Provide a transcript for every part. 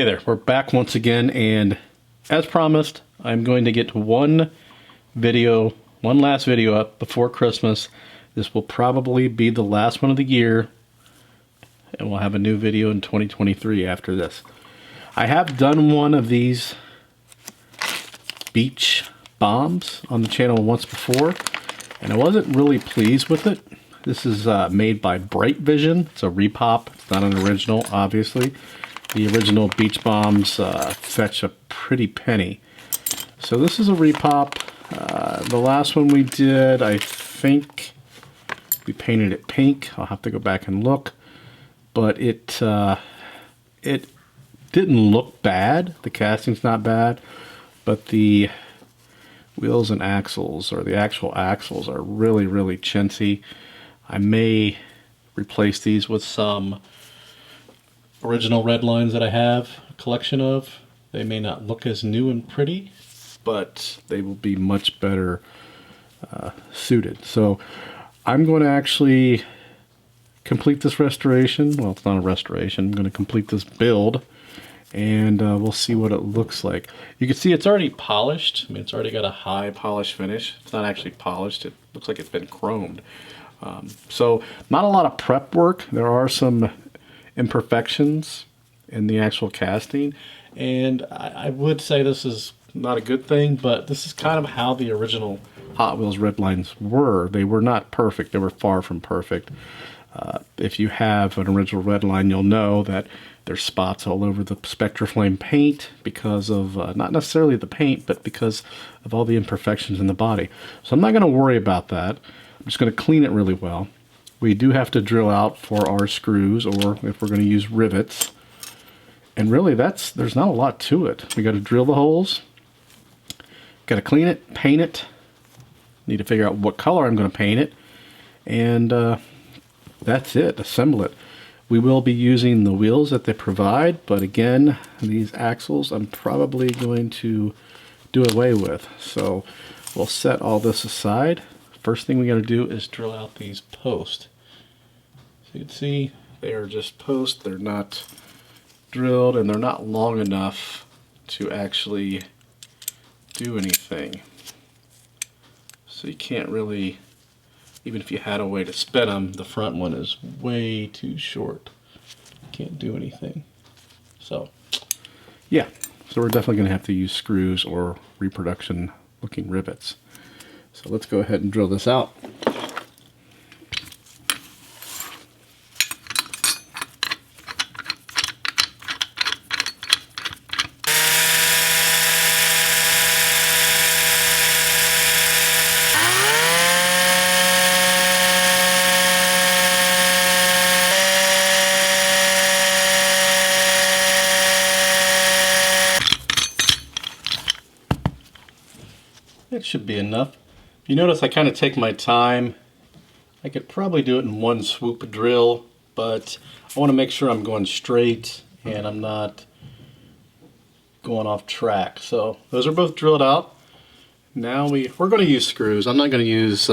Hey there, we're back once again, and as promised, I'm going to get one last video up before Christmas. This will probably be the last one of the year, and we'll have a new video in 2023 after this. I have done one of these beach bombs on the channel once before, and I wasn't really pleased with it. This is made by Bright Vision. It's a repop. It's not an original, obviously. The original beach bombs fetch a pretty penny. So this is a repop. The last one we did, I think we painted it pink. I'll have to go back and look. But it didn't look bad. The casting's not bad. But the wheels and axles, or the actual axles, are really, really chintzy. I may replace these with some original red lines that I have a collection of. They may not look as new and pretty, but they will be much better suited. So I'm going to actually complete this restoration. Well, it's not a restoration. I'm going to complete this build, and we'll see what it looks like. You can see it's already polished. I mean, it's already got a high polish finish. It's not actually polished. It looks like it's been chromed. So not a lot of prep work. There are some imperfections in the actual casting, and I would say this is not a good thing, but this is kind of how the original Hot Wheels red lines were. They were not perfect. They were far from perfect. If you have an original red line, you'll know that there's spots all over the Spectraflame paint because of not necessarily the paint, but because of all the imperfections in the body. So I'm not going to worry about that. I'm just going to clean it really well. We do have to drill out for our screws, or if we're going to use rivets. And really, there's not a lot to it. We got to drill the holes, got to clean it, paint it. Need to figure out what color I'm going to paint it, and that's it. Assemble it. We will be using the wheels that they provide, but again, these axles I'm probably going to do away with. So we'll set all this aside. First thing we got to do is drill out these posts. So you can see they are just posts. They're not drilled, and they're not long enough to actually do anything. So you can't really, even if you had a way to spin them, the front one is way too short. Can't do anything. So yeah, so we're definitely going to have to use screws or Reproduction looking rivets. So let's go ahead and drill this out. That should be enough. You notice I kind of take my time. I could probably do it in one swoop drill, but I want to make sure I'm going straight and I'm not going off track. So those are both drilled out. Now we're going to use screws. I'm not going to use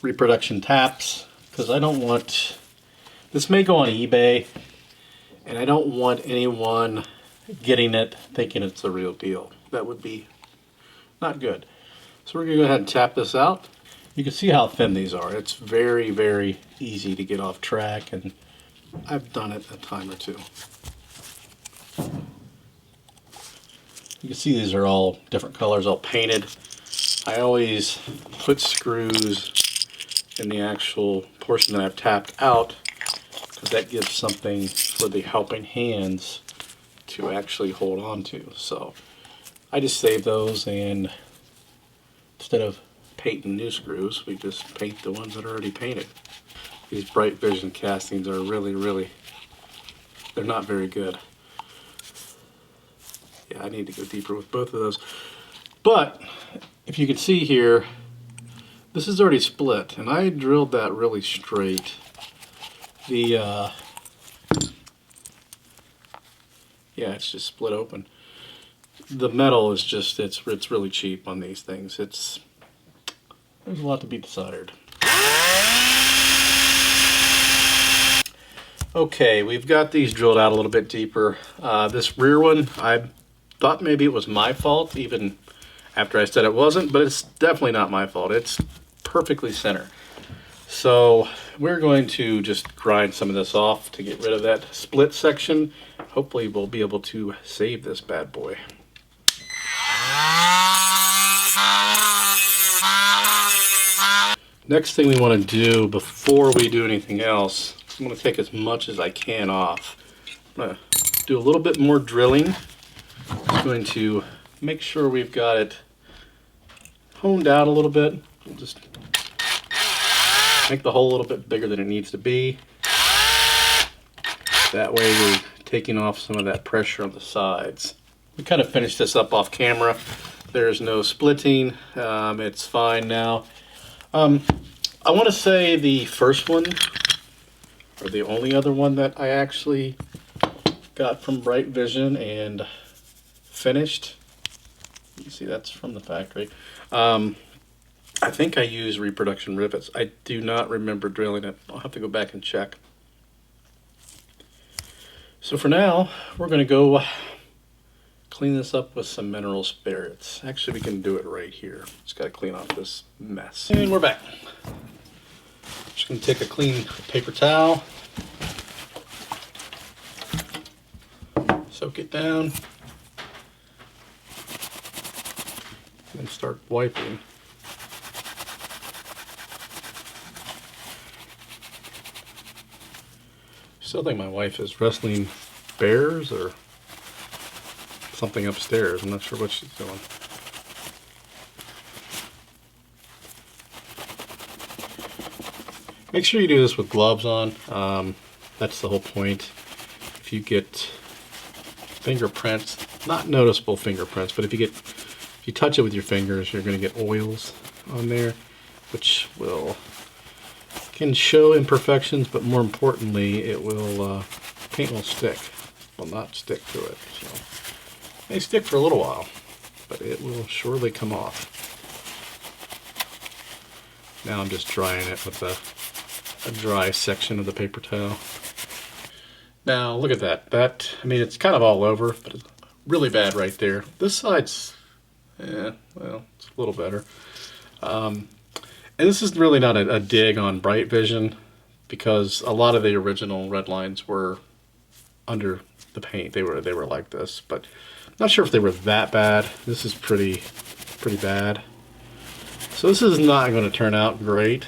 Reproduction taps because I don't want, this may go on eBay, and I don't want anyone getting it thinking it's the real deal. That would be not good. So we're going to go ahead and tap this out. You can see how thin these are. It's very, very easy to get off track, and I've done it a time or two. You can see these are all different colors, all painted. I always put screws in the actual portion that I've tapped out, because that gives something for the helping hands to actually hold on to. So I just save those, and instead of painting new screws, we just paint the ones that are already painted. These Bright Vision castings are really, they're not very good. Yeah, I need to go deeper with both of those. But if you can see here, this is already split, and I drilled that really straight. Yeah, it's just split open. The metal is just, it's really cheap on these things. There's a lot to be desired. Okay, we've got these drilled out a little bit deeper. This rear one, I thought maybe it was my fault, even after I said it wasn't, but it's definitely not my fault. It's perfectly center. So we're going to just grind some of this off to get rid of that split section. Hopefully we'll be able to save this bad boy. Next thing we want to do before we do anything else, I'm going to take as much as I can off. I'm going to do a little bit more drilling. I'm going to make sure we've got it honed out a little bit. We'll just make the hole a little bit bigger than it needs to be. That way we're taking off some of that pressure on the sides. We kind of finished this up off camera. There's no splitting. It's fine now. I want to say the first one, or the only other one that I actually got from Bright Vision and finished. You see that's from the factory. I think I used Reproduction rivets. I do not remember drilling it. I'll have to go back and check. So for now, we're going to go clean this up with some mineral spirits. Actually, we can do it right here. Just got to clean off this mess. And we're back. Just going to take a clean paper towel, soak it down, and start wiping. Still think my wife is wrestling bears or something upstairs. I'm not sure what she's doing. Make sure you do this with gloves on. That's the whole point. If you get fingerprints, not noticeable fingerprints, but if you touch it with your fingers, you're going to get oils on there, which can show imperfections, but more importantly, paint will stick. Will not stick to it. So it may stick for a little while, but it will surely come off. Now I'm just drying it with a dry section of the paper towel. Now look at that. I mean, it's kind of all over, but it's really bad right there. This side's, well, it's a little better. And this is really not a dig on Bright Vision, because a lot of the original red lines were under the paint. They were like this, but I'm not sure if they were that bad. This is pretty bad. So this is not going to turn out great.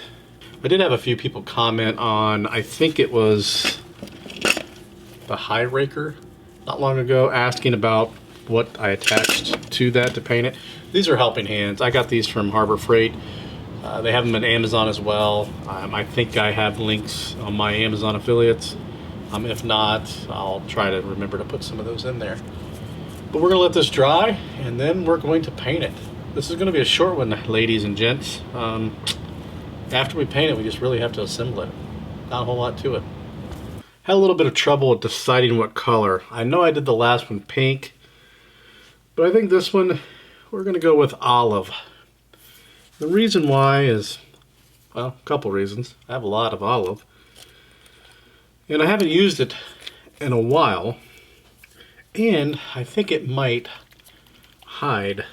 I did have a few people comment on, I think it was the high raker not long ago, asking about what I attached to that to paint it. These are helping hands. I got these from Harbor Freight. They have them at Amazon as well. I think I have links on my Amazon affiliates. If not, I'll try to remember to put some of those in there. But we're going to let this dry, and then we're going to paint it. This is going to be a short one, ladies and gents. After we paint it, we just really have to assemble it. Not a whole lot to it. Had a little bit of trouble with deciding what color. I know I did the last one pink, but I think this one, we're going to go with olive. The reason why is, well, a couple reasons. I have a lot of olive, and I haven't used it in a while, and I think it might hide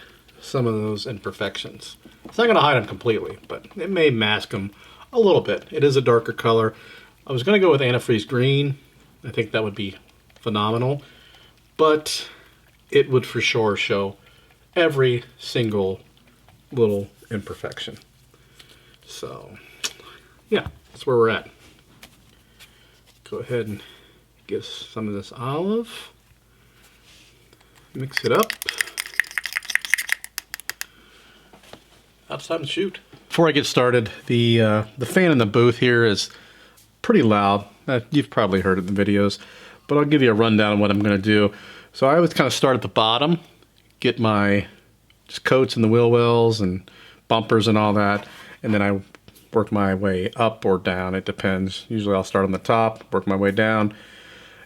some of those imperfections. It's not going to hide them completely, but it may mask them a little bit. It is a darker color. I was going to go with antifreeze green. I think that would be phenomenal, but it would for sure show every single little imperfection. So yeah, that's where we're at. Go ahead and get some of this olive, mix it up. Now it's time to shoot. Before I get started, the fan in the booth here is pretty loud. You've probably heard it in the videos, but I'll give you a rundown of what I'm going to do. So I always kind of start at the bottom, get my just coats in the wheel wells and bumpers and all that, and then I work my way up or down. It depends. Usually I'll start on the top, work my way down,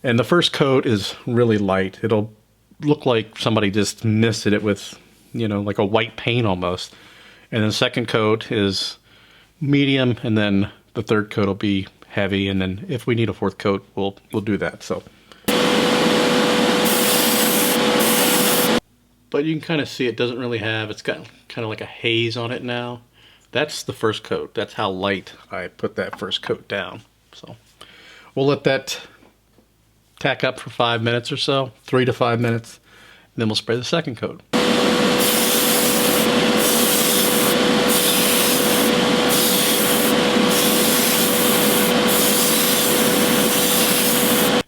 and the first coat is really light. It'll look like somebody just misted it with, you know, like a white paint almost. And then the second coat is medium, and then the third coat will be heavy, and then if we need a fourth coat, we'll do that. So, but you can kind of see it doesn't really have, it's got kind of like a haze on it now. That's the first coat. That's how light I put that first coat down. So we'll let that tack up for 5 minutes or so, 3 to 5 minutes, and then we'll spray the second coat.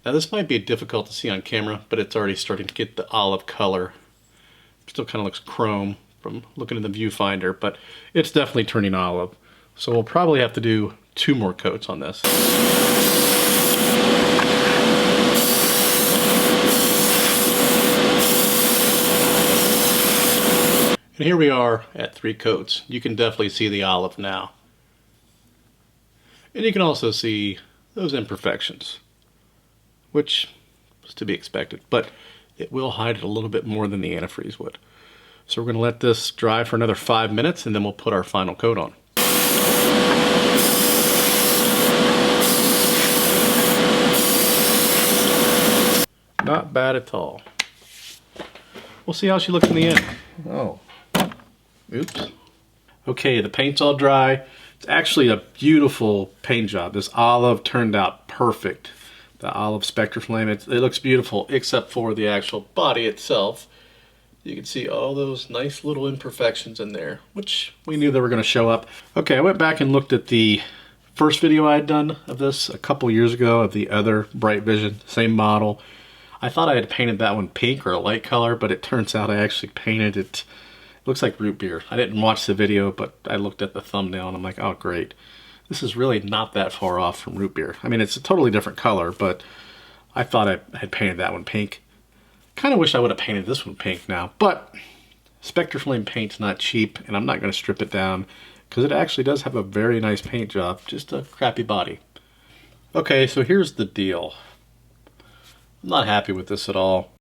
Now this might be difficult to see on camera, but it's already starting to get the olive color. Still kind of looks chrome from looking in the viewfinder, but it's definitely turning olive. So we'll probably have to do 2 more coats on this. And here we are at 3 coats. You can definitely see the olive now. And you can also see those imperfections, which was to be expected, but it will hide it a little bit more than the antifreeze would. So we're going to let this dry for another 5 minutes, and then we'll put our final coat on. Not bad at all. We'll see how she looks in the end. Oh, oops. Okay, the paint's all dry. It's actually a beautiful paint job. This olive turned out perfect. The olive Spectraflame, it looks beautiful, except for the actual body itself. You can see all those nice little imperfections in there, which we knew they were going to show up. Okay, I went back and looked at the first video I had done of this a couple years ago of the other Bright Vision, same model. I thought I had painted that one pink or a light color, but it turns out I actually painted it. It looks like root beer. I didn't watch the video, but I looked at the thumbnail and I'm like, oh great. This is really not that far off from root beer. I mean, it's a totally different color, but I thought I had painted that one pink. Kind of wish I would have painted this one pink now, but Spectraflame paint's not cheap, and I'm not going to strip it down because it actually does have a very nice paint job, just a crappy body. Okay, so here's the deal. I'm not happy with this at all.